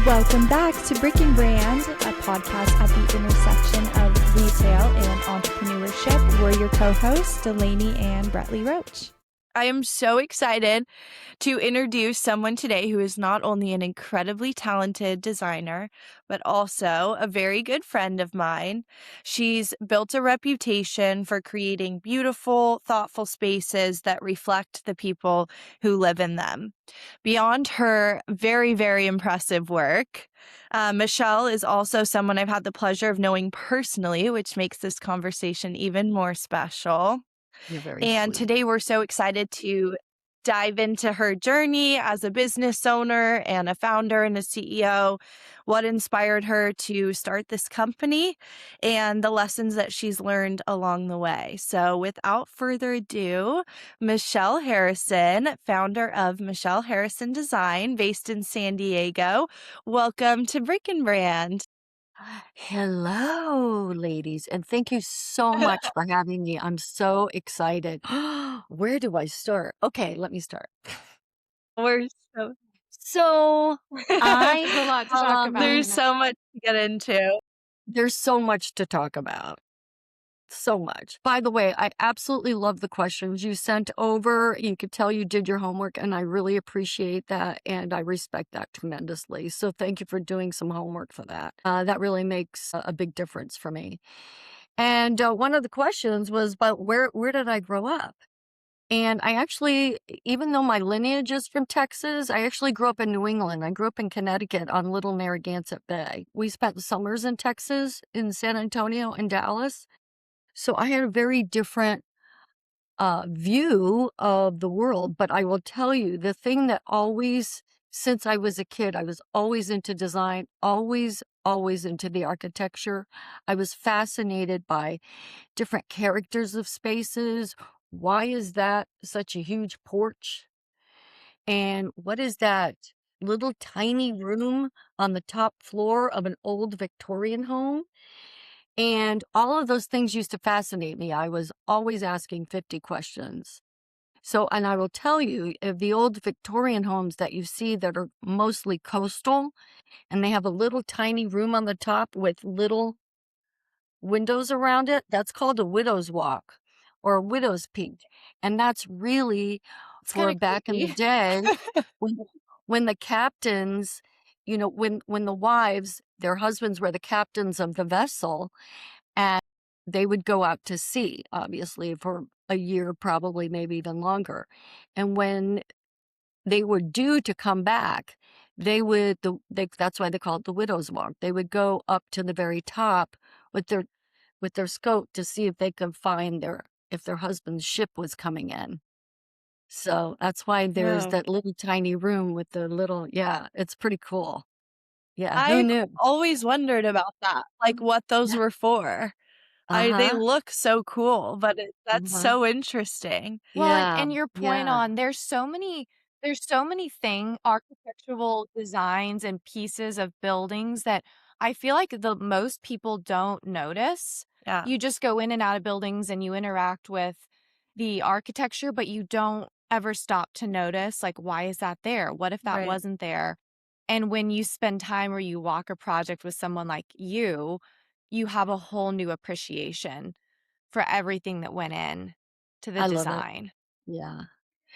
Welcome back to Brick and Brand, a podcast at the intersection of retail and entrepreneurship. We're your co-hosts, Delaney and Bretley Roach. I am so excited to introduce someone today who is not only an incredibly talented designer, but also a very good friend of mine. She's built a reputation for creating beautiful, thoughtful spaces that reflect the people who live in them. Beyond her very, very impressive work, Michelle is also someone I've had the pleasure of knowing personally, which makes this conversation even more special. You're very And sweet. today we're so excited to dive into her journey as a business owner and a founder and a CEO, what inspired her to start this company, and the lessons that she's learned along the way. So without further ado, Michelle Harrison, founder of Michelle Harrison Design, based in San Diego. Welcome to Brick and Brand. Hello, ladies, and thank you so much for having me. I'm so excited. Where do I start? Okay, let me start. We're so So, I A lot to talk about. there's so much to get into. there's so much to talk about. So much. By the way, I absolutely love the questions you sent over. You could tell you did your homework, and I really appreciate that, and I respect that tremendously. So thank you for doing some homework for that. That really makes a big difference for me. And one of the questions was about where did I grow up? And I actually, even though my lineage is from Texas, I actually grew up in New England. I grew up in Connecticut on Little Narragansett Bay. We spent summers in Texas, in San Antonio and Dallas. So I had a very different view of the world. But I will tell you, the thing that always, since I was a kid, I was always into design, always into the architecture. I was fascinated by different characters of spaces. Why is that such a huge porch? And what is that little tiny room on the top floor of an old Victorian home? And all of those things used to fascinate me. I was always asking 50 questions. So, and I will tell you, the old Victorian homes that you see that are mostly coastal, and they have a little tiny room on the top with little windows around it, that's called a widow's walk or a widow's peak. And that's really It's for kinda back in the creepy. day when when the captains, when the wives, their husbands were the captains of the vessel, and they would go out to sea, obviously, for a year, probably maybe even longer. And when they were due to come back, that's why they call it the widow's walk. They would go up to the very top with their scope to see if they could find if their husband's ship was coming in. So that's why there's Oh. that little tiny room with the little, yeah, it's pretty cool. Yeah, who I've knew? always wondered about that, like what those Yeah. were for. They Uh-huh. look so cool, but that's Uh-huh. so interesting. Well, and Yeah. your point Yeah. on there's so many architectural designs and pieces of buildings that I feel like the most people don't notice. Yeah. You just go in and out of buildings and you interact with the architecture, but you don't ever stop to notice, like, why is that there? What if that Right. wasn't there? And when you spend time or you walk a project with someone like you have a whole new appreciation for everything that went in to the I love it. design. Yeah.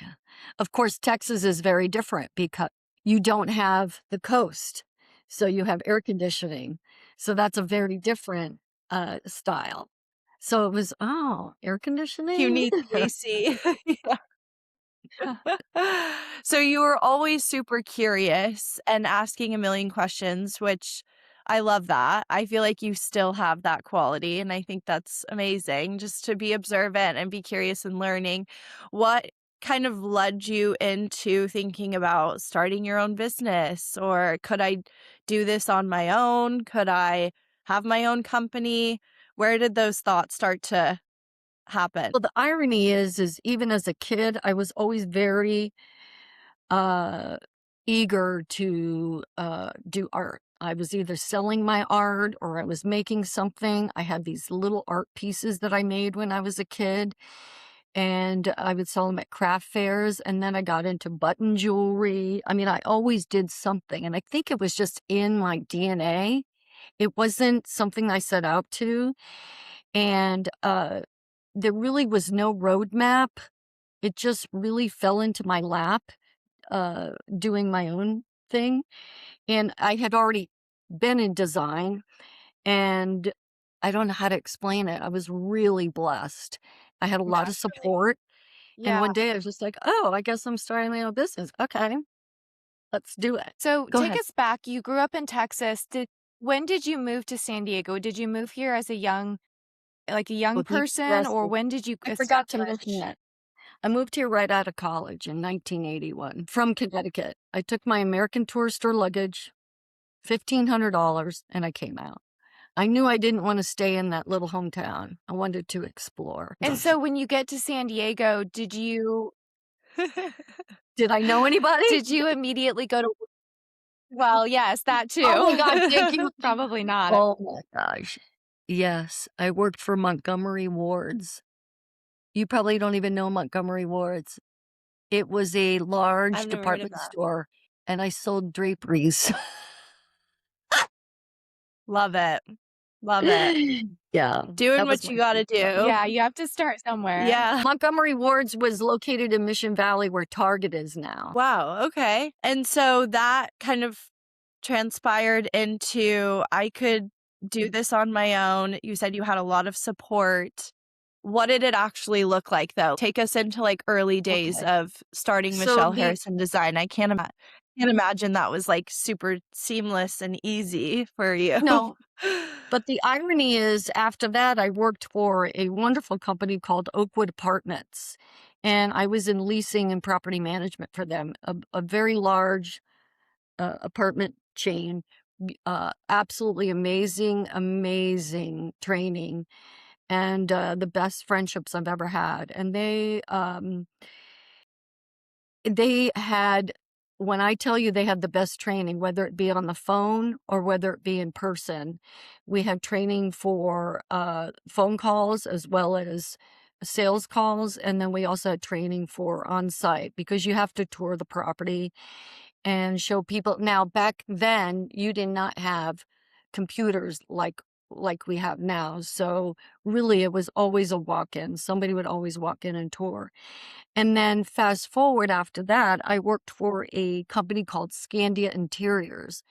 Yeah. Of course, Texas is very different because you don't have the coast. So you have air conditioning. So that's a very different style. So it was, oh, air You conditioning? need the AC. So you were always super curious and asking a million questions, which I love that. I feel like you still have that quality, and I think that's amazing just to be observant and be curious and learning. What kind of led you into thinking about starting your own business? Or could I do this on my own? Could I have my own company? Where did those thoughts start to happen? Well, the irony is even as a kid, I was always very uh, eager to do art. I was either selling my art or I was making something. I had these little art pieces that I made when I was a kid. and I would sell them at craft fairs, and then I got into button jewelry. I mean, I always did something, and I think it was just in my DNA. It wasn't something I set out to, and, there really was no roadmap. It just really fell into my lap, doing my own thing, and I had already been in design, and I don't know how to explain it. I was really blessed. I had a lot of Naturally. support, and Yeah. one day I was just like, "Oh, I guess I'm starting my own business. Okay, let's do it." So Go take ahead. us back. You grew up in Texas. When did you move to San Diego? Did you move here as a young Well, you person, or interesting. when did you I forgot to mention establish? that. I moved here right out of college in 1981 from Connecticut. I took my American Tourister luggage, $1,500, and I came out. I knew I didn't want to stay in that little hometown. I wanted to explore. And so when you get to San Diego, Did I know anybody? did you immediately go to well, yes, that Oh my God, thank too. you. Probably not. Oh my gosh. Yes, I worked for Montgomery Wards. You probably don't even know Montgomery Wards. It was a large I've never heard of department that. store, and I sold draperies. Love it. Love it. Yeah, Doing that was what my you gotta sweet spot. do. Yeah, you have to start somewhere. Yeah. Montgomery Wards was located in Mission Valley where Target is now. Wow. Okay. And so that kind of transpired into I could do this on my own. You said you had a lot of support. What did it actually look like though? Take us into like early days Okay. of starting So Michelle the Harrison Design. I can't imagine that was like super seamless and easy for you. no, but the irony is after that, I worked for a wonderful company called Oakwood Apartments, and I was in leasing and property management for them, a very large apartment chain. Absolutely amazing, amazing training, and the best friendships I've ever had. And they had, when I tell you they had the best training, whether it be on the phone or whether it be in person, we had training for phone calls as well as sales calls. And then we also had training for on site because you have to tour the property and show people. Now, back then, you did not have computers like we have now. So really, it was always a walk-in. Somebody would always walk in and tour. And then fast forward after that, I worked for a company called Scandia Interiors,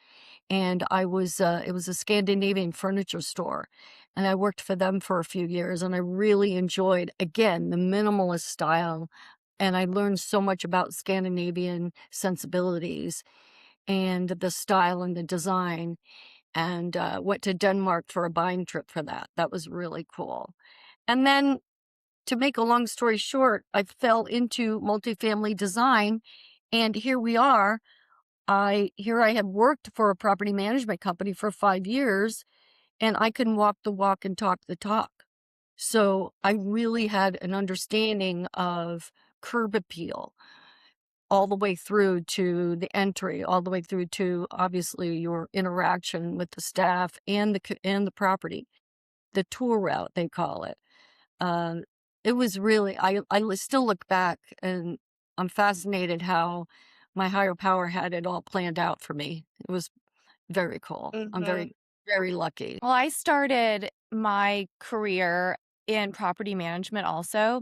and it was a Scandinavian furniture store, and I worked for them for a few years, and I really enjoyed, again, the minimalist style, and I learned so much about Scandinavian sensibilities and the style and the design, and went to Denmark for a buying trip for that. That was really cool. And then to make a long story short, I fell into multifamily design, and here we are. I had worked for a property management company for 5 years, and I can walk the walk and talk the talk. So I really had an understanding of curb appeal all the way through to the entry, all the way through to obviously your interaction with the staff and the property, the tour route they call it. Um, it was really still look back and I'm fascinated how my higher power had it all planned out for me. It was very cool. I'm Mhm. very, very lucky. Well, I started my career in property management also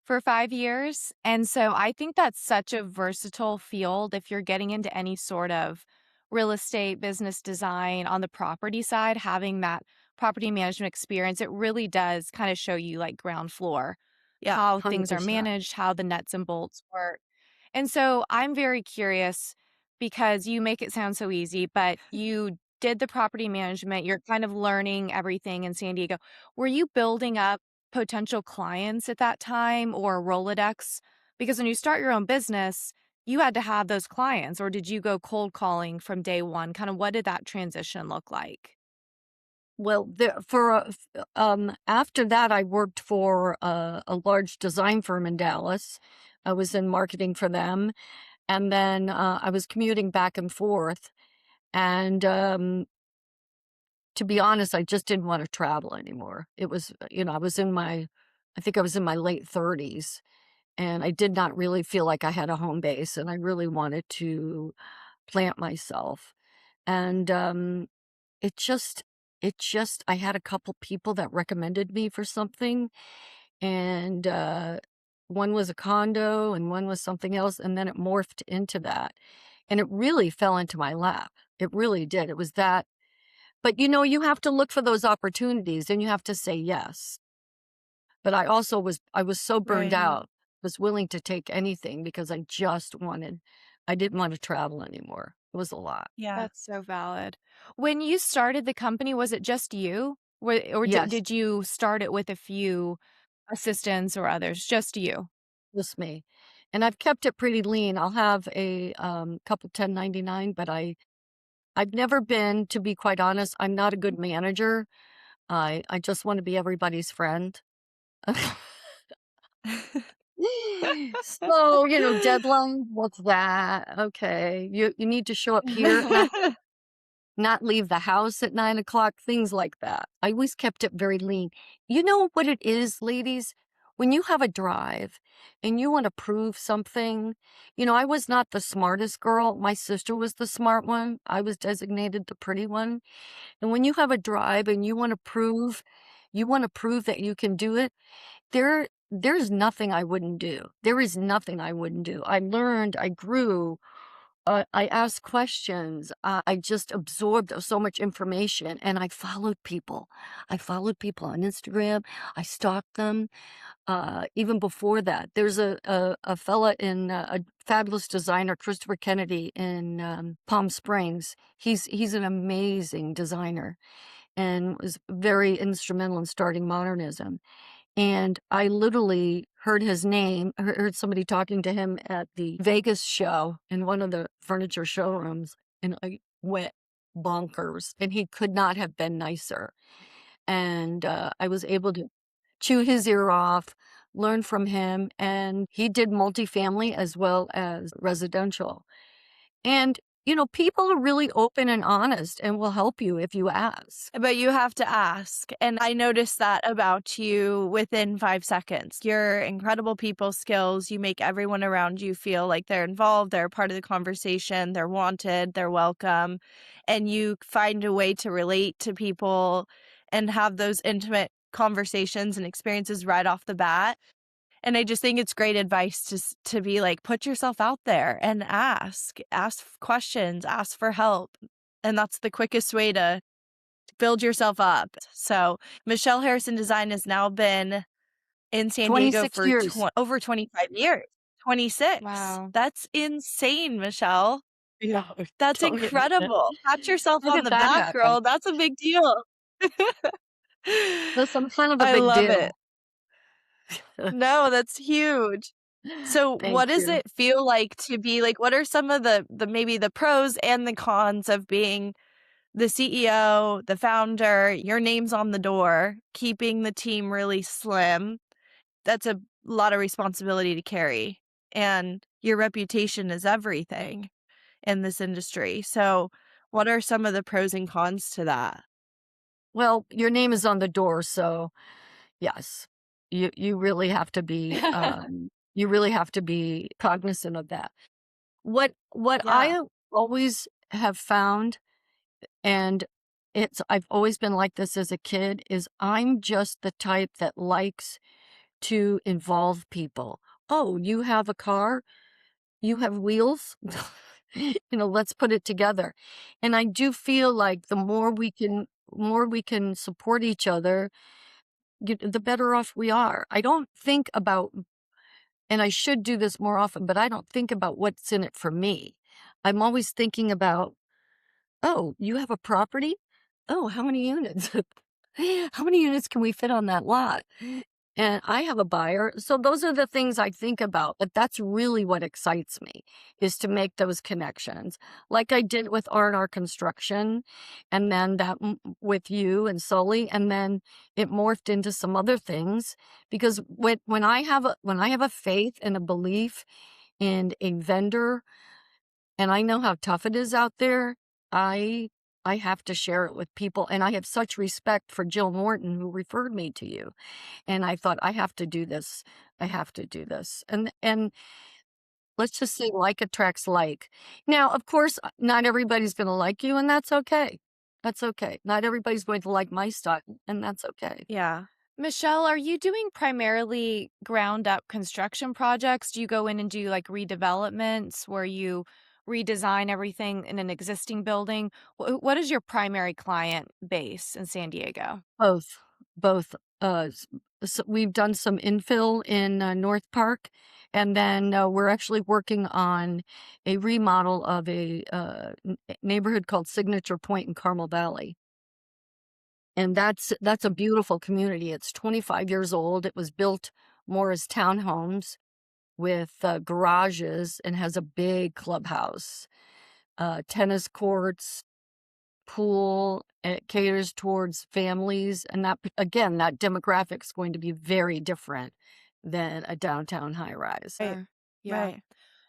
for 5 years, and so I think that's such a versatile field if you're getting into any sort of real estate, business design on the property side, having that property management experience, it really does kinda show you, like, ground floor, Yeah. how things are 100%. managed, how the nuts and bolts work. And so I'm very curious because you make it sound so easy, but you did the property management, you're kind of learning everything in San Diego. Were you building up potential clients at that time or a Rolodex? Because when you start your own business, you had to have those clients, or did you go cold calling from day one? Kind of what did that transition look like? Well, after that, I worked for a large design firm in Dallas. I was in marketing for them, and then I was commuting back and forth. And to be honest, I just didn't want to travel anymore. It was, I was in my I think I was in my late 30s, and I did not really feel like I had a home base, and I really wanted to plant myself. And it just I had a couple people that recommended me for something, and one was a condo and one was something else, and then it morphed into that. And it really fell into my lap. It really did. It was that. But you have to look for those opportunities and you have to say yes. But I was so burned Right. out, was willing to take anything because I didn't want to travel anymore. It was a lot. Yeah. That's so valid. When you started the company, was it just you? Or Yes, did you start it with a few assistants or others? Just you? just me. And I've kept it pretty lean. I'll have a couple 1099, but I've never been, to be quite honest, I'm not a good manager. I just want to be everybody's friend. So, deadline, what's that? Okay. You need to show up here, not leave the house at 9 o'clock, things like that. I always kept it very lean. You know what it is, ladies? When you have a drive and you want to prove something, I was not the smartest girl. My sister was the smart one. I was designated the pretty one. And when you have a drive and you want to prove that you can do it, there's nothing I wouldn't do. There is nothing I wouldn't do. I learned, I grew, I asked questions. I just absorbed so much information and I followed people. I followed people on Instagram. I stalked them. Even before that, there's a fella a fabulous designer, Christopher Kennedy in Palm Springs. He's an amazing designer and was very instrumental in starting modernism. And I literally heard his name, heard somebody talking to him at the Vegas show in one of the furniture showrooms, and I went bonkers. And he could not have been nicer. And I was able to chew his ear off, learn from him, and he did multifamily as well as residential. And, people are really open and honest and will help you if you ask. But you have to ask. And I noticed that about you within 5 seconds. Your incredible people skills, you make everyone around you feel like they're involved, they're part of the conversation, they're wanted, they're welcome. And you find a way to relate to people and have those intimate conversations and experiences right off the bat. And I just think it's great advice to be like, put yourself out there and ask questions, ask for help. And that's the quickest way to build yourself up. So Michelle Harrison Design has now been in San Diego 26 for years. over 25 years. 26. Wow. That's insane, Michelle. Yeah, That's don't get me that. incredible. Pat yourself How on did the that back, happen? girl. That's a big deal. Listen, I'm kind of a I big love it. deal. No, that's huge. So Thank what does you. it feel like to be like, what are some of the maybe the pros and the cons of being the CEO, the founder, your name's on the door, keeping the team really slim? That's a lot of responsibility to carry. And your reputation is everything in this industry. So what are some of the pros and cons to that? Well, your name is on the door, so yes, you really have to be cognizant of that. What Yeah. I always have found, and I've always been like this as a kid, is I'm just the type that likes to involve people. Oh, you have a car? You have wheels? Let's put it together. And I do feel like the more we can support each other, the better off we are. I don't think about, and I should do this more often, but I don't think about what's in it for me. I'm always thinking about, oh, you have a property? Oh, how many units? How many units can we fit on that lot? And I have a buyer. So those are the things I think about. But that's really what excites me, is to make those connections. Like I did with R&R Construction, and then with you and Sully, and then it morphed into some other things. Because when I have a faith and a belief in a vendor, and I know how tough it is out there, I have to share it with people, and I have such respect for Jill Morton who referred me to you, and I thought, "I have to do this. I have to do this." And let's just say like attracts like. Now, of course, not everybody's gonna like you, and that's okay. That's okay. Not everybody's going to like my style, and that's okay. Yeah. Michelle, are you doing primarily ground up construction projects? Do you go in and do like redevelopments where you redesign everything in an existing building? What is your primary client base in San Diego? Both, both. We've done some infill in North Park, and then we're actually working on a remodel of a neighborhood called Signature Point in Carmel Valley. And that's a beautiful community. It's 25 years old. It was built more as townhomes with garages and has a big clubhouse, tennis courts, pool. It caters towards families, and again, that demographic is going to be very different than a downtown high rise. Right. Yeah. Right.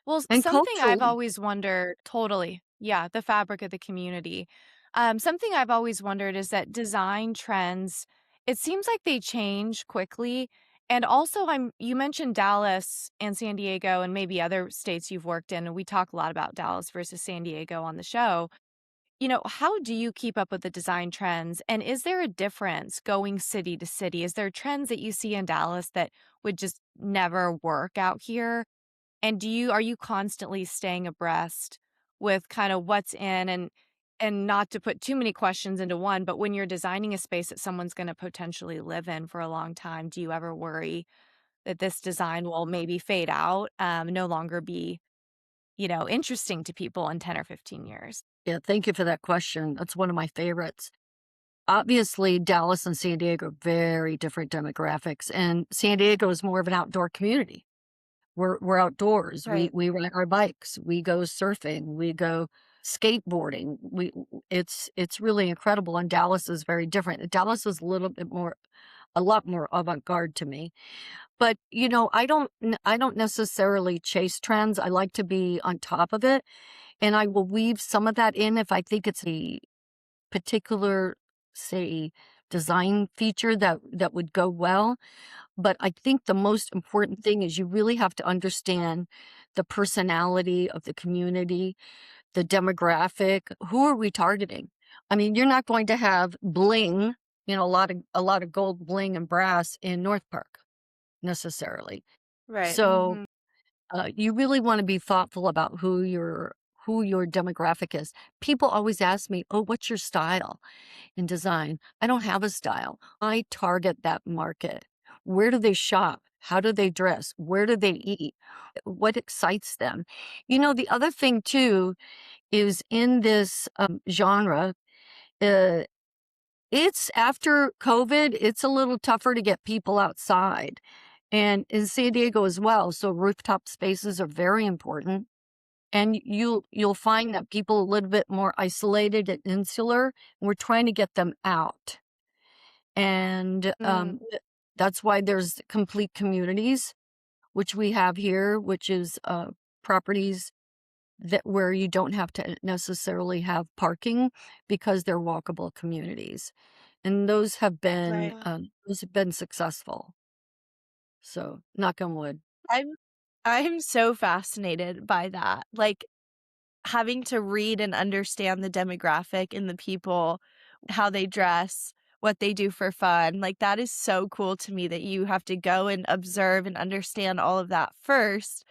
Well, And something I've culturally, always wondered, totally. Yeah, the fabric of the community. Something I've always wondered is that design trends, it seems like they change quickly. And also you mentioned Dallas and San Diego and maybe other states you've worked in, and we talk a lot about Dallas versus San Diego on the show. How do you keep up with the design trends? And is there a difference going city to city? Is there trends that you see in Dallas that would just never work out here? And are you constantly staying abreast with kind of what's in and not to put too many questions into one, but when you're designing a space that someone's going to potentially live in for a long time, do you ever worry that this design will maybe fade out, no longer be, interesting to people in 10 or 15 years? yeah, thank you for that question. That's one of my favorites. Obviously, Dallas and San Diego are very different demographics, and San Diego is more of an outdoor community. We're outdoors. We Right. we ride our bikes. We go surfing. We go skateboarding. It's really incredible. And Dallas is very different. Dallas is a lot more avant-garde to me. But I don't necessarily chase trends. I like to be on top of it, and I will weave some of that in if I think it's a particular, say, design feature that would go well. But I think the most important thing is you really have to understand the personality of the community, the demographic. Who are we targeting? I mean, you're not going to have bling, a lot of gold bling and brass in North Park necessarily. Right. So Mhm. you really want to be thoughtful about who your demographic is. People always ask me, "Oh, what's your style in design?" I don't have a style. I target that market. Where do they shop? How do they dress? Where do they eat? What excites them? The other thing too is in this genre, uh, it's after COVID, it's a little tougher to get people outside. And in San Diego as well. So rooftop spaces are very important. And you'll find that people are a little bit more isolated and insular. And we're trying to get them out. And Mm, that's why there's complete communities, which we have here, which is properties that where you don't have to necessarily have parking because they're walkable communities. And Right. those have been successful. So knock on wood. I'm I'm so fascinated by that. Like having to read and understand the demographic and the people, how they dress, what they do for fun. Like that is so cool to me that you have to go and observe and understand all of that first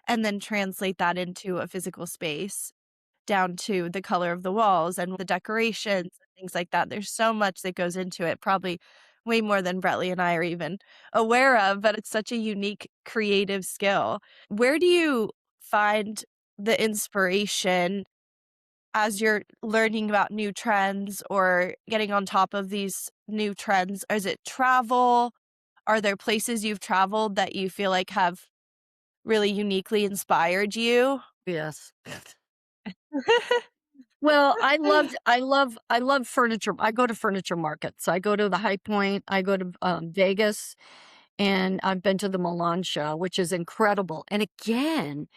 and then translate that into a physical space down to the color of the walls and the decorations and things like that. There's so much that goes into it, probably way more than Bretley and I are even aware of, but it's such a unique creative skill. Where do you find the inspiration as you're learning about new trends or getting on top of these new trends? Is it travel? Are there places you've traveled that you feel like have really uniquely inspired you? Yes. Well, I love furniture. I go to furniture markets. I go to the High Point. I go to Vegas, and I've been to the Milan show, which is incredible. And again,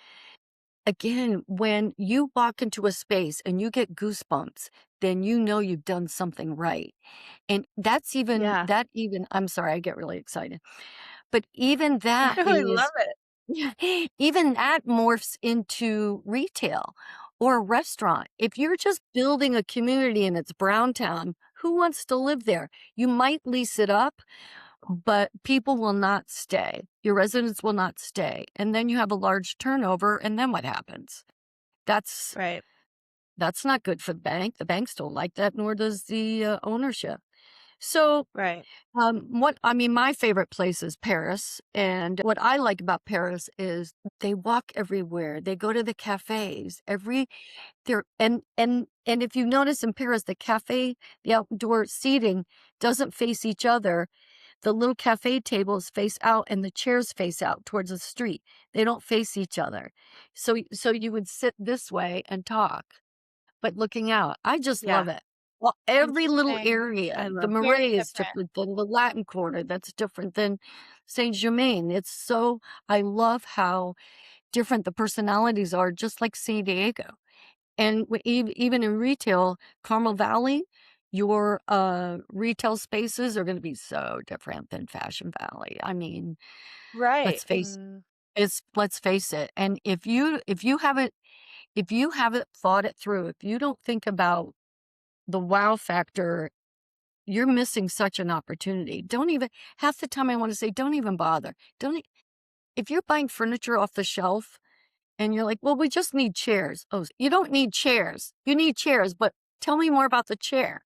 again, when you walk into a space and you get goosebumps, then you know you've done something right. And Yeah. I'm sorry, I get really excited. But even that I love is it. yeah, even that morphs into retail or a restaurant. If you're just building a community and it's brown town, who wants to live there? You might lease it up, but people will not stay. Your residents will not stay. And then you have a large turnover, and then what happens? That's Right. that's not good for the bank. The banks don't like that, nor does the ownership. So Right. my favorite place is Paris. And what I like about Paris is they walk everywhere. They go to the cafes. And if you notice in Paris, the outdoor seating doesn't face each other. The little cafe tables face out and the chairs face out towards the street. They don't face each other. So you would sit this way and talk but looking out. I just love Yeah. it. Well, every little Interesting. area, I the love Very Marais is different. different than the Latin Quarter, that's different than Saint Germain. I love how different the personalities are, just like San Diego. And even in retail, Carmel Valley, your retail spaces are going to be so different than Fashion Valley. I mean, Right. let's face let's face it. And if you haven't thought it through, if you don't think about the wow factor, you're missing such an opportunity. Don't even half the time I want to say, don't even bother. Don't e- If you're buying furniture off the shelf and you're like, well, we just need chairs. Oh, you don't need chairs. You need chairs, but tell me more about the chair.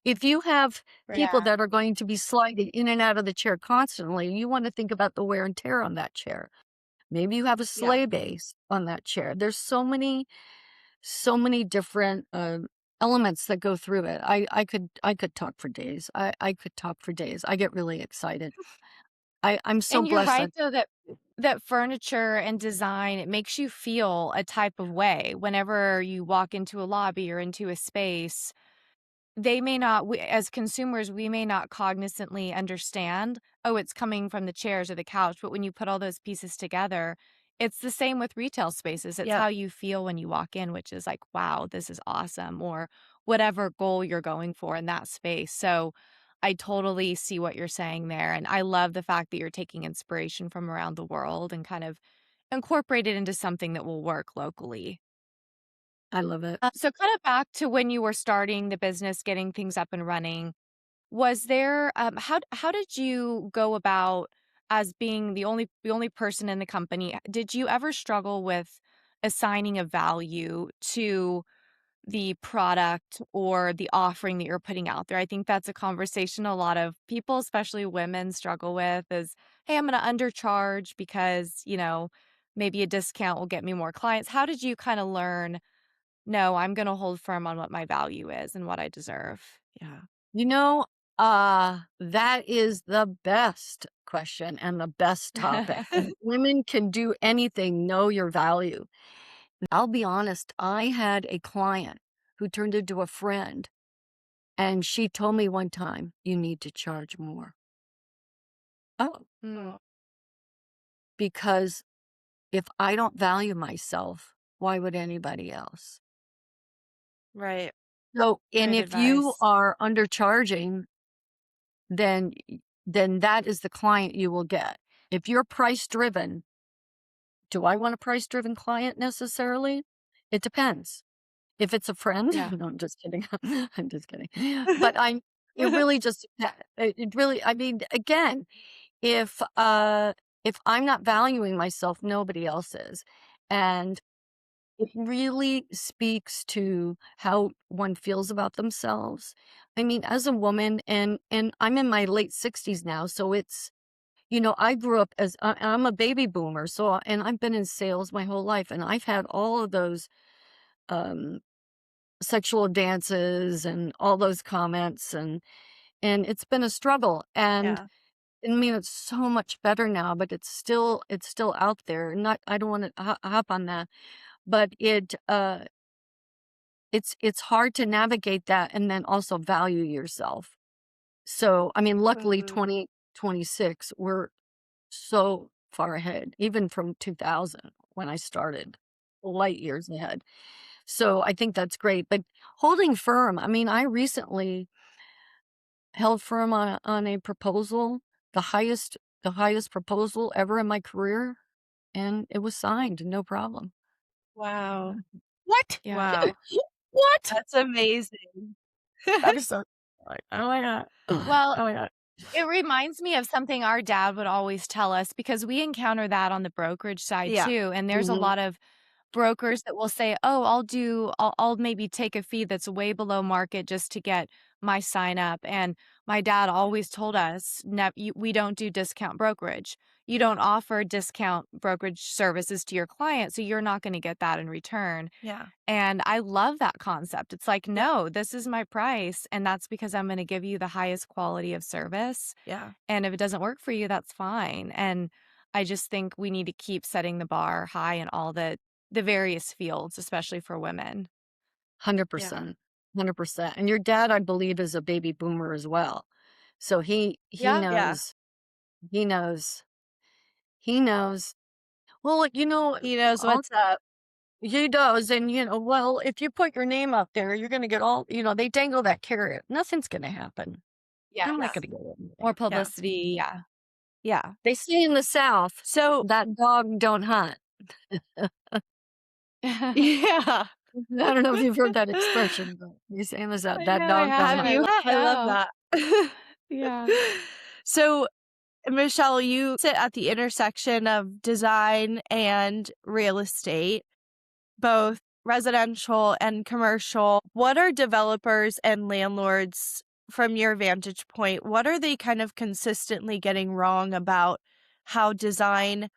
If you have Right. people Yeah. that are going to be sliding in and out of the chair constantly, you want to think about the wear and tear on that chair. Maybe you have a Yeah. sleigh base on that chair. There's so many different elements that go through it. I could talk for days. I could talk for days. I get really excited. I'm so And you're blessed. right though that furniture and design, it makes you feel a type of way whenever you walk into a lobby or into a space. They may not we as consumers, we may not cognizantly understand, "Oh, it's coming from the chairs or the couch," but when you put all those pieces together, it's the same with retail spaces. It's Yep. how you feel when you walk in, which is like, "Wow, this is awesome," or whatever goal you're going for in that space. So, I totally see what you're saying there, and I love the fact that you're taking inspiration from around the world and kind of incorporate it into something that will work locally. I love it. So kind of back to when you were starting the business, getting things up and running, was there how did you go about as being the only person in the company? Did you ever struggle with assigning a value to the product or the offering that you're putting out there? I think that's a conversation a lot of people, especially women, struggle with is, hey, I'm going to undercharge because, maybe a discount will get me more clients. How did you kind of learn no, I'm gonna hold firm on what my value is and what I deserve. Yeah. You know, that is the best question and the best topic. If women can do anything, know your value. I'll be honest, I had a client who turned into a friend, and she told me one time, you need to charge more. Oh, Mm, because if I don't value myself, why would anybody else? Right. So, and great if you advice. are undercharging, then then that is the client you will get. If you're price driven, do I want a price driven client necessarily? It depends. If it's a friend, Yeah. no, I'm just kidding. I'm just kidding. But it really just, it really, I mean, again, if, uh, if I'm not valuing myself, nobody else is. And it really speaks to how one feels about themselves. I mean, as a woman, and I'm in my late 60s now, so I grew up I'm a baby boomer, and I've been in sales my whole life, and I've had all of those um, sexual advances and all those comments, and it's been a struggle. And Yeah. I mean, it's so much better now, but it's still out there. Not I don't want to hop on that, but it's hard to navigate that and then also value yourself. So, I mean, luckily Mhm. 2026, we're so far ahead, even from 2000 when I started. light years ahead. So I think that's great. But holding firm, I mean, I recently held firm on a proposal, the highest proposal ever in my career, and it was signed, no problem. Wow. What? Yeah. Wow. What? That's amazing. I'm so like, oh my God. Well, Oh my God. it reminds me of something our dad would always tell us because we encounter that on the brokerage side Yeah. too. And there's a Mhm. lot of brokers that will say, "Oh, I'll maybe take a fee that's way below market just to get my sign up." And my dad always told us, we don't do discount brokerage. You don't offer discount brokerage services to your client, so you're not going to get that in return." Yeah. And I love that concept. It's like, Yeah. "No, this is my price, and that's because I'm going to give you the highest quality of service. Yeah. And if it doesn't work for you, that's fine." And I just think we need to keep setting the bar high in all the various fields, especially for women. 100%. 100%. And your dad, I believe, is a baby boomer as well. So he Yeah. Yeah. knows, he knows, he knows. Well, like, He knows I'll what's up. he does, and, well, if you put your name out there, you're gonna get all they dangle that carrot. Nothing's gonna happen. I'm not Yes. gonna get More anything. Yeah. publicity. Yeah. Yeah. They say in the South, So, "That dog don't hunt." yeah. I don't know if you've heard that expression, but they say in the South, I "That know I dog don't Have haven't. hunt." I you? love I love no. that. Yeah. So, Michelle, you sit at the intersection of design and real estate, both residential and commercial. What are developers and landlords, from your vantage point, what are they kind of consistently getting wrong about how design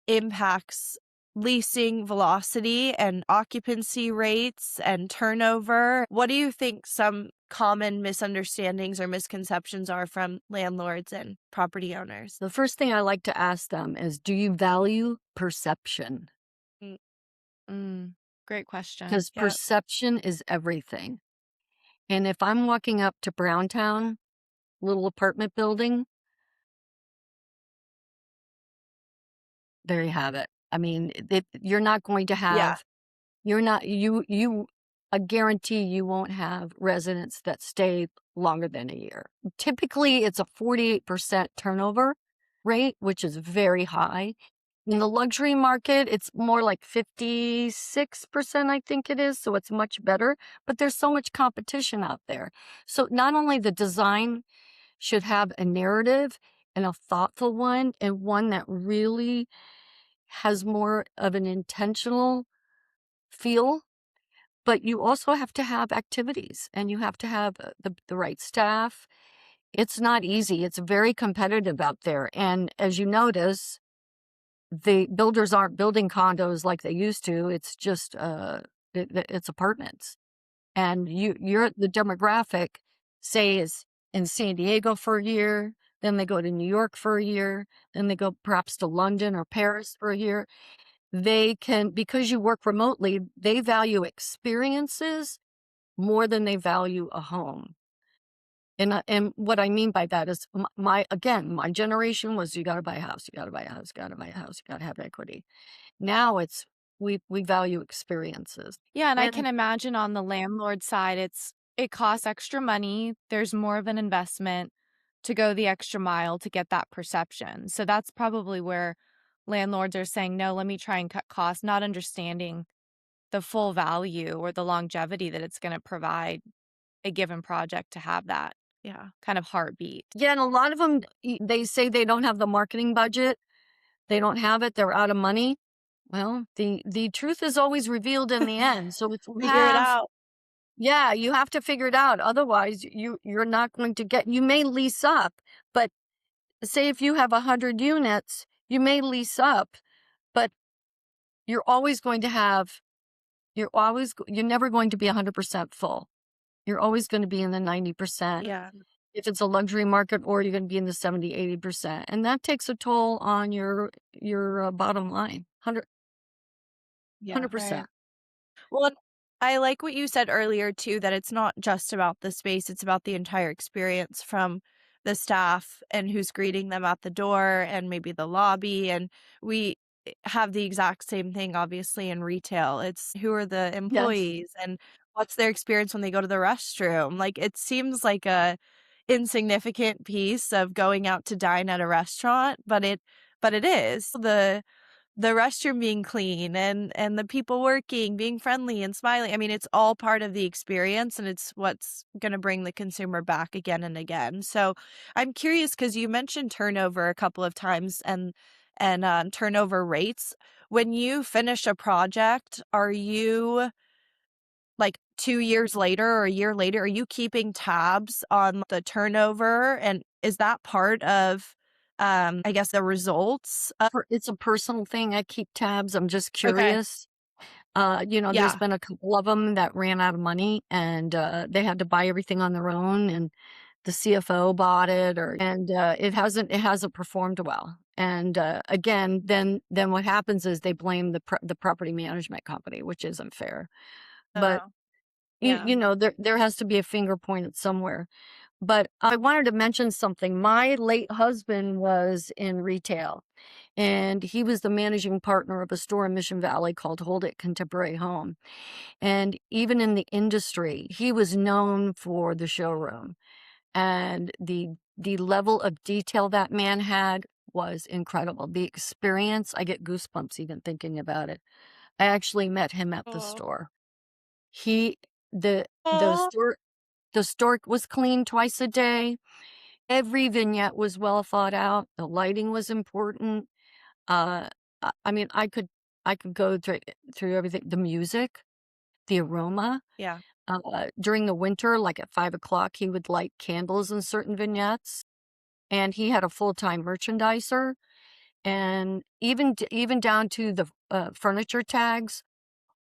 impacts leasing velocity and occupancy rates and turnover? What do you think some common misunderstandings or misconceptions are from landlords and property owners? The first thing I like to ask them is, "Do you value perception?" Mm, Great question. Because yeah. perception is everything. And if I'm walking up to Browntown, little apartment building, there you have it. I mean, you're not going to Yeah. have, you're not, I guarantee you won't have residents that stay longer than a year. Typically, it's a 48% turnover rate, which is very high. In the luxury market, it's more like 56%, I think it is. So it's much better, but there's so much competition out there. So not only the design should have a narrative and a thoughtful one, and one that really has more of an intentional feel, but you also have to have activities and you have to have the right staff. It's not easy. It's very competitive out there. And as you notice, the builders aren't building condos like they used to. It's just it's apartments. And you're the demographic, say, is in San Diego for a year, then they go to New York for a year, then they go perhaps to London or Paris for a year. They can, because you work remotely, they value experiences more than they value a home. And what I mean by that is my generation was, you got to buy a house, you got to buy a house, you got to buy a house, you got to have equity. Now it's, we value experiences. Yeah, and I And can imagine on the landlord side, it costs extra money. There's more of an investment to go the extra mile to get that perception. So that's probably where landlords are saying, "No, let me try and cut costs," not understanding the full value or the longevity that it's going to provide a given project to have that Yeah. kind of heartbeat. yeah, and a lot of them, they say they don't have the marketing budget. They don't have it. They're out of money. Well, the truth is always revealed in the end. So if you Figure it have, out. yeah, you have to figure it out. Otherwise, you're not going to get. You may lease up, but say if you have 100 units, you may lease up, but you're always going to have. You're never going to be 100% full. You're always going to be in the 90%. Yeah. If it's a luxury market, or you're going to be in the 70, 80%. And that takes a toll on your bottom line. Yeah. 100%. Well, and I like what you said earlier too, that it's not just about the space, it's about the entire experience, from the staff and who's greeting them at the door and maybe the lobby. And we have the exact same thing, obviously, in retail. It's who are the Yes. employees and what's their experience when they go to the restroom. Like, it seems like a insignificant piece of going out to dine at a restaurant, but it is. The restroom being clean and the people working, being friendly and smiling. I mean, it's all part of the experience, and it's what's gonna bring the consumer back again and again. So, I'm curious because you mentioned turnover a couple of times and turnover rates. When you finish a project, are you, like, 2 years later or a year later, are you keeping tabs on the turnover, and is that part of, I guess, the results? It's a personal thing. I keep tabs. I'm just Okay. curious. There's Yeah. been a couple of them that ran out of money and they had to buy everything on their own, and the CFO bought it, and it hasn't performed well. And again, then what happens is they blame the property management company, which isn't fair. But Oh, yeah. there has to be a finger pointed somewhere. But I wanted to mention something. My late husband was in retail, and he was the managing partner of a store in Mission Valley called Hold It Contemporary Home. And even in the industry, he was known for the showroom. And the level of detail that man had was incredible. The experience, I get goosebumps even thinking about it. I actually met him at the Oh. store. He the Oh. store was clean twice a day. Every vignette was well thought out. The lighting was important. Uh, I mean, I could go through everything. The music, the aroma. Yeah. During the winter, like at 5 o'clock, he would light candles in certain vignettes, and he had a full-time merchandiser. And even down to the furniture tags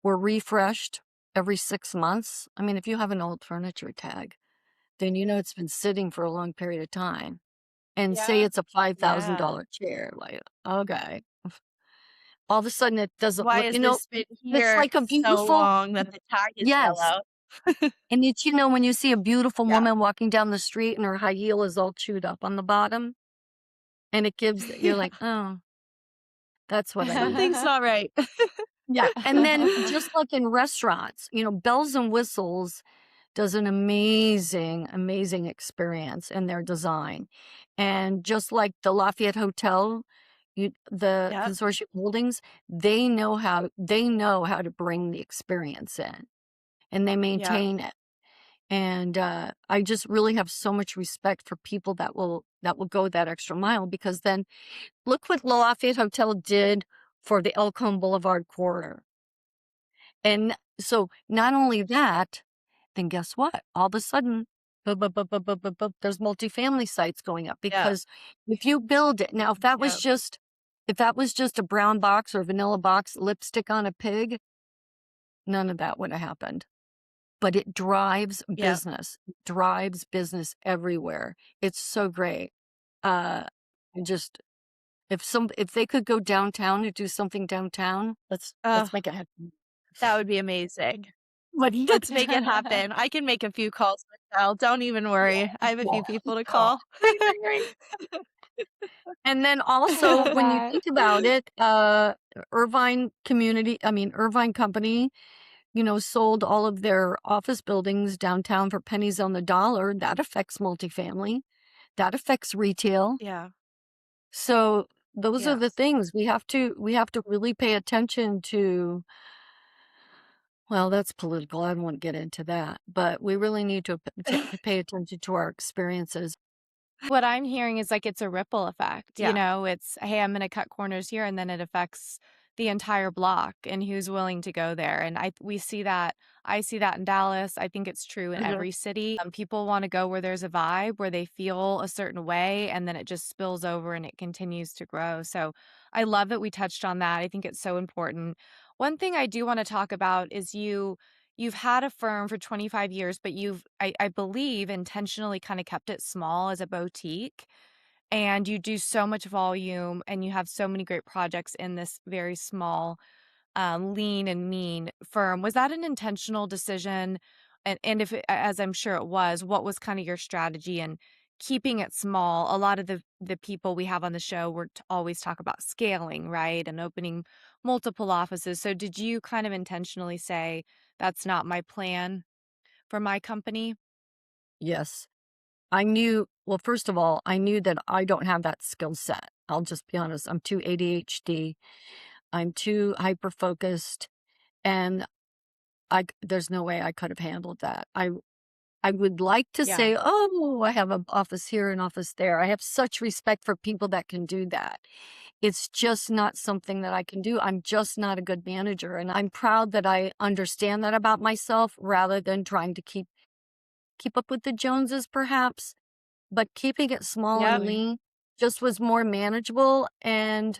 were refreshed every 6 months. I mean, if you have an old furniture tag, then you know it's been sitting for a long period of time. And say Yeah. it's a Yeah. $5,000 chair, like, okay. All of a sudden it doesn't Why look, has this been it's here like a so beautiful, long that the tag is yes. yellow? And when you see a beautiful Yeah. woman walking down the street and her high heel is all chewed up on the bottom, and you're like, oh, that's what I need. Something's not right. Yeah. And then just like in restaurants, Bells and Whistles does an amazing, amazing experience in their design. And just like the Lafayette Hotel, the Yep. consortium holdings, they know how to bring the experience in, and they Yeah. maintain it. And I just really have so much respect for people that will go that extra mile, because then look what Lafayette Hotel did for the El Cajon Boulevard corridor. And so not only that, then guess what? All of a sudden, there's multifamily sites going up, Yep. because if you build it now, Yep. if that was just a brown box or a vanilla box, lipstick on a pig, none of that would have happened. But it Yep. drives business everywhere. It's so great. Uh, just if they could go downtown and do something downtown, let's Oh, make it happen. that would be amazing. What do you Let's make it happen. I can make a few calls myself. Don't even worry. I have a few people to call. Ring, ring, ring. And then I also, love when you that. think about it, Irvine Company, sold all of their office buildings downtown for pennies on the dollar. That affects multifamily. That affects retail. Yeah. So those are the Yes. things we have to really pay attention to. Well, that's political. I don't want to get into that, but we really need to pay attention to our experiences. What I'm hearing is like it's a ripple effect. Yeah. It's, hey, I'm going to cut corners here, and then it affects the entire block and who's willing to go there. And we see that. I see that in Dallas. I think it's true in Mhm. every city. People want to go where there's a vibe, where they feel a certain way, and then it just spills over and it continues to grow. So I love that we touched on that. I think it's so important. One thing I do want to talk about is you've had a firm for 25 years, but I believe, intentionally kind of kept it small as a boutique. And you do so much volume and you have so many great projects in this very small, lean and mean firm. Was that an intentional decision? And if, as I'm sure it was, what was kind of your strategy in keeping it small. A lot of the people we have on the show were always talk about scaling, right? And opening multiple offices. So did you kind of intentionally say that's not my plan for my company? Yes. I knew, well, first of all, I knew that I don't have that skill set. I'll just be honest. I'm too ADHD. I'm too hyper focused, and there's no way I could have handled that. I would like to Yeah. say, oh, I have an office here, an office there. I have such respect for people that can do that. It's just not something that I can do. I'm just not a good manager. And I'm proud that I understand that about myself rather than trying to keep up with the Joneses, perhaps. But keeping it small and Yep. lean just was more manageable and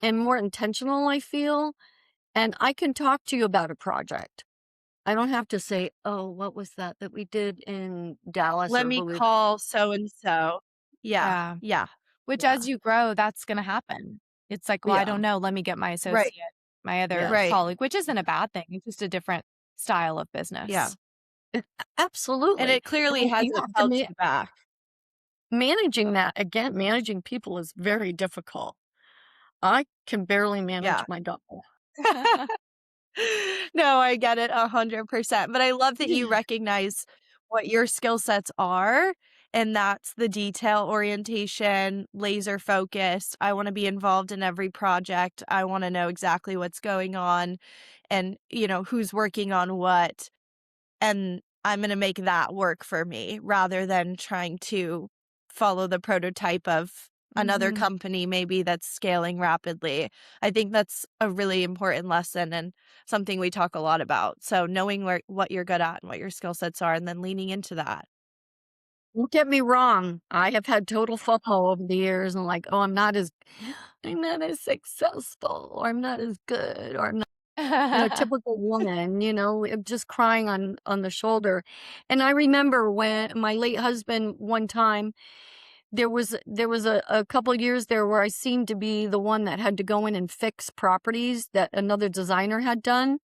more intentional, I feel. And I can talk to you about a project. I don't have to say, "Oh, what was that we did in Dallas Let or me Louisville?" call so and so. Yeah. Yeah. Yeah. Which Yeah, as you grow, that's gonna happen. It's like, well, I yeah, don't know. Let me get my Right. associate, my other yes. Right. colleague, which isn't a bad thing. It's just a different style of Yeah. business. And Absolutely. it clearly And you hasn't have to held you back. managing that again, managing people is very difficult. I can barely Yeah. manage my double. No, I get it 100%. But I love that you recognize what your skill sets are. And that's the detail orientation, laser focused. I want to be involved in every project. I want to know exactly what's going on and, who's working on what. And I'm gonna make that work for me rather than trying to follow the prototype of another Mhm. company maybe that's scaling rapidly. I think that's a really important lesson and something we talk a lot about. So knowing what you're good at and what your skill sets are and then leaning into that. Don't get me wrong, I have had total FOMO over the years and like, "Oh, I'm not as successful, or I'm not as good, or I'm not," typical woman, just crying on the shoulder. And I remember when my late husband one time, there was a couple years there where I seemed to be the one that had to go in and fix properties that another designer had done,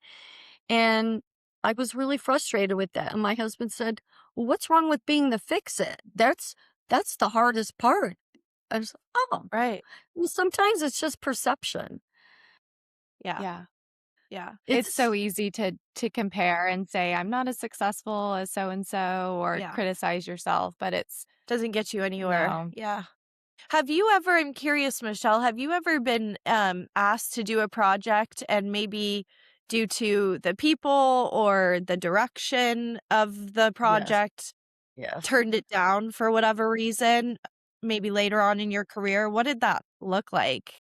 and I was really frustrated with that. And my husband said, "Well, what's wrong with being the fix it? That's the hardest part." I was, "Oh, Right. well, sometimes it's just perception." Yeah. Yeah. Yeah. It's so It's easy to compare and say, I'm not as successful as so and so, or Yeah. criticize yourself, but it's Doesn't get you anywhere. no. Yeah. Have you ever, I'm curious, Michelle, have you ever been asked to do a project and maybe due to the people or the direction of the yes, project yes. turned it down for whatever reason, maybe later on in your career? What did that look like?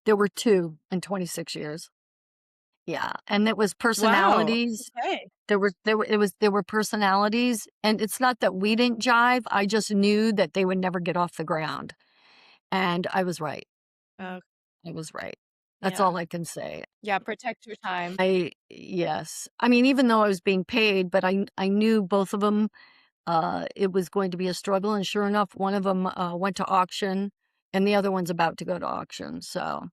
There were 2 in 26 years. Yeah, and it was Wow. personalities. Okay. There were personalities, and it's not that we didn't jive, I just knew that they would never get off the ground, and I was right. Oh, I was right. That's yeah. all I can say. Yeah, protect your time. Yes. I mean, even though I was being paid, but I knew both of them. It was going to be a struggle, and sure enough, one of them went to auction, and the other one's about to go to auction, so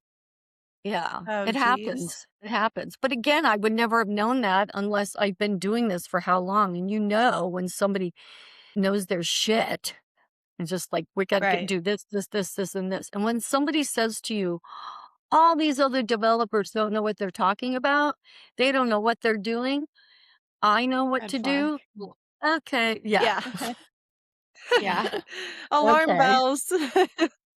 yeah, Oh, it geez. happens. It happens. But again, I would never have known that unless I've been doing this for how long. And when somebody knows their shit, and just like, we got to Right. do this, this, this, this, and this. And when somebody says to you, all these other developers don't know what they're talking about, they don't know what they're doing. I know what Red to flag. do. Okay. Yeah. Yeah. Yeah. Alarm Okay. bells.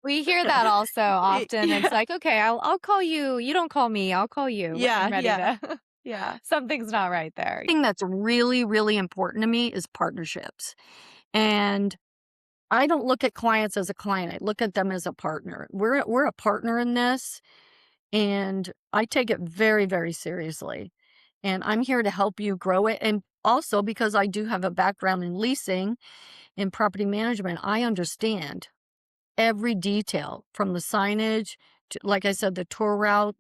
We hear that also often. It's Yeah. like, okay, I'll call you. You don't call me. I'll call you when I'm Yeah. ready Yeah. to. Yeah. Something's not right there. Thing that's really, really important to me is partnerships. And I don't look at clients as a client. I look at them as a partner. We're a partner in this, and I take it very, very seriously. And I'm here to help you grow it. And also because I do have a background in leasing and property management, I understand every detail from the signage to, like I said, the tour route,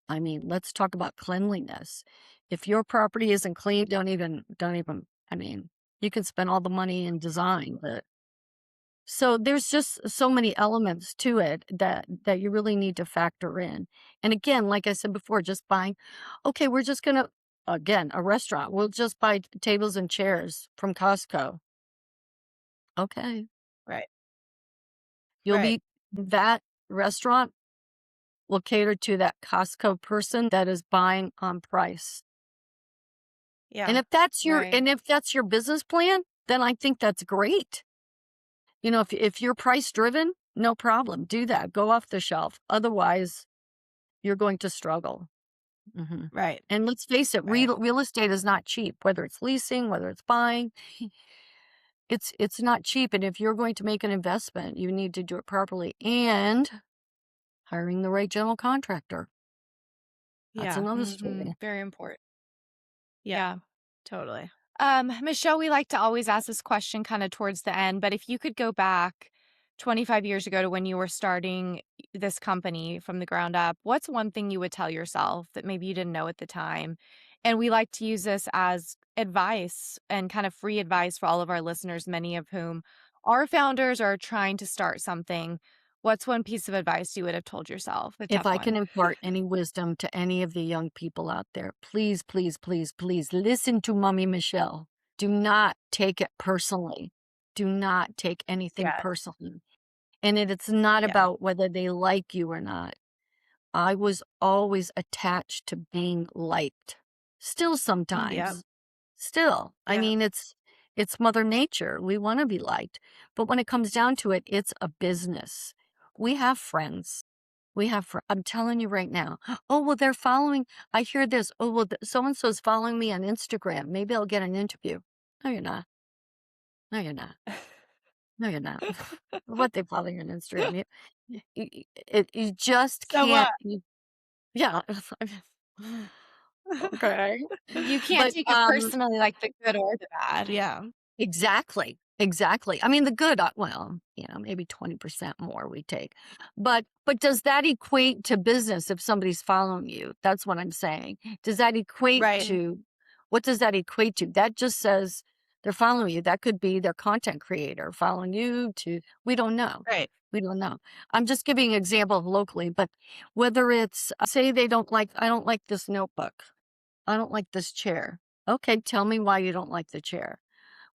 I mean, let's talk about cleanliness. If your property isn't clean, don't even, I mean, you can spend all the money in design, but so there's just so many elements to it that you really need to factor in. And again, like I said before, just buying, okay, we're just gonna, again, a restaurant, we'll just buy tables and chairs from Costco. Okay. Right. You'll Right. be that restaurant will cater to that Costco person that is buying on price. And Yeah. Right. if that's your business plan, then I think that's great. If you're price driven, no problem. Do that. Go off the shelf. Otherwise, you're going to struggle. Mhm. Right. And let's face it, Right. real estate is not cheap, whether it's leasing, whether it's buying. It's not cheap. And if you're going to make an investment, you need to do it properly. And hiring the right general contractor. That's Yeah. another Mhm. story. Very important. Yeah. Yeah, totally. Michelle, we like to always ask this question kind of towards the end, but if you could go back 25 years ago to when you were starting this company from the ground up, what's one thing you would tell yourself that maybe you didn't know at the time? And we like to use this as advice and kind of free advice for all of our listeners, many of whom are founders or are trying to start something. What's one piece of advice you would have told yourself? A If tough I can one. impart any wisdom to any of the young people out there, please, please, please, please listen to Mommy Michelle. Do not take it personally. Do not take anything Yeah. personally. And it's not Yeah. about whether they like you or not. I was always attached to being liked. Still Yeah. sometimes. Still. I Yeah. mean, it's mother nature. We want to be liked. But when it comes down to it, it's a business. We have friends. I'm telling you right now. Oh, well, they're following. I hear this. Oh, well, so and so's following me on Instagram. Maybe I'll get an interview. No, you're not. No, you're not. No, you're not. What they follow you on Instagram? You just So what? can't. Yeah. Okay. You can't But take it personally, like the good or the bad. Yeah. exactly, exactly. I mean, the good, well, maybe 20% more we take. But does that equate to business if somebody's following you? That's what I'm saying. Does that equate Right. to what does that equate to? That just says they're following you. That could be their content creator following you to we don't know. Right. We don't know. I'm just giving an example of locally, but whether it's say I don't like this notebook. I don't like this chair. Okay, tell me why you don't like the chair.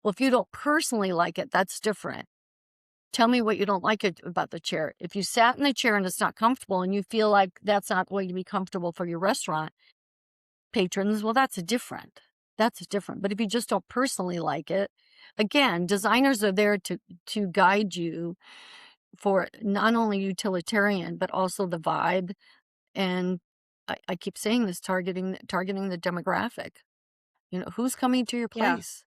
Well, if you don't personally like it, that's different. Tell me what you don't like about the chair. If you sat in the chair and it's not comfortable and you feel like that's not going to be comfortable for your restaurant patrons, well, that's different. That's different. But if you just don't personally like it, again, designers are there to guide you for not only utilitarian, but also the vibe. And I keep saying this, targeting the demographic. Who's coming to your Yeah. place?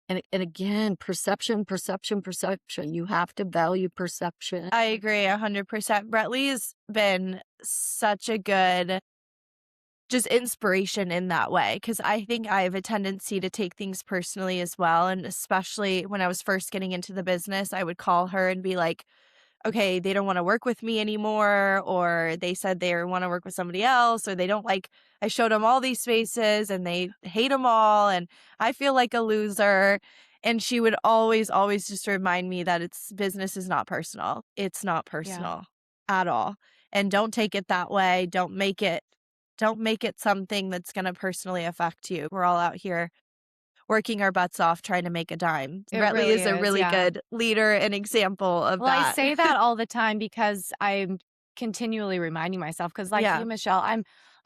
And again, perception, perception, perception. You have to value perception. I agree 100%. Brett Lee's been such a good just inspiration in that way because I think I have a tendency to take things personally as well. And especially when I was first getting into the business, I would call her and be like, okay, they don't want to work with me anymore, or they said they want to work with somebody else, or they don't like, I showed them all these spaces and they hate them all. And I feel like a loser. And she would always, always just remind me that business is not personal. It's not Yeah. personal at all. And don't take it that way. Don't make it something that's going to personally affect you. We're all out here working our butts off trying to make a dime. It Brett Lee really is a is. really Yeah. good leader and example of Well, I that. say that all the time because I'm continually reminding myself because like Yeah. you, Michelle,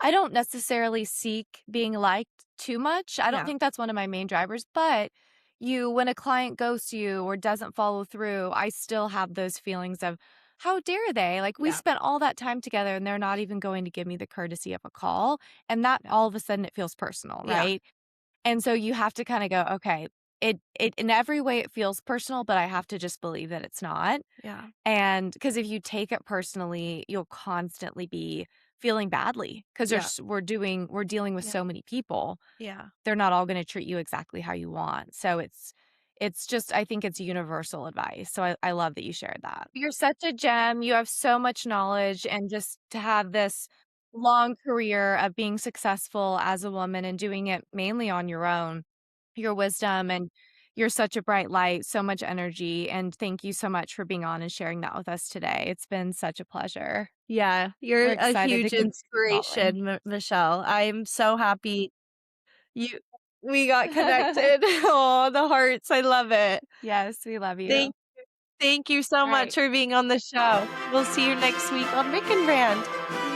I don't necessarily seek being liked too much. I don't Yeah. think that's one of my main drivers, but when a client ghosts you or doesn't follow through, I still have those feelings of how dare they? Like we Yeah. spent all that time together and they're not even going to give me the courtesy of a call. And that all of a sudden it feels personal, Yeah. right? And so you have to kind of go, okay, it in every way it feels personal, but I have to just believe that it's not. Yeah. And because if you take it personally, you'll constantly be feeling badly because Yeah. we're dealing with Yeah. so many people. Yeah. They're not all going to treat you exactly how you want. So it's just I think it's universal advice. So I love that you shared that. You're such a gem. You have so much knowledge and just to have this long career of being successful as a woman and doing it mainly on your own, your wisdom and you're such a bright light, so much energy. And thank you so much for being on and sharing that with us today. It's been such a pleasure. Yeah. We're You're a excited to huge keep going. inspiration, Michelle. I'm so happy you we got connected. Oh, the hearts. I love it. Yes, we love you. Thank you so much right. for being on the show. We'll see you next week on Rick and Brand.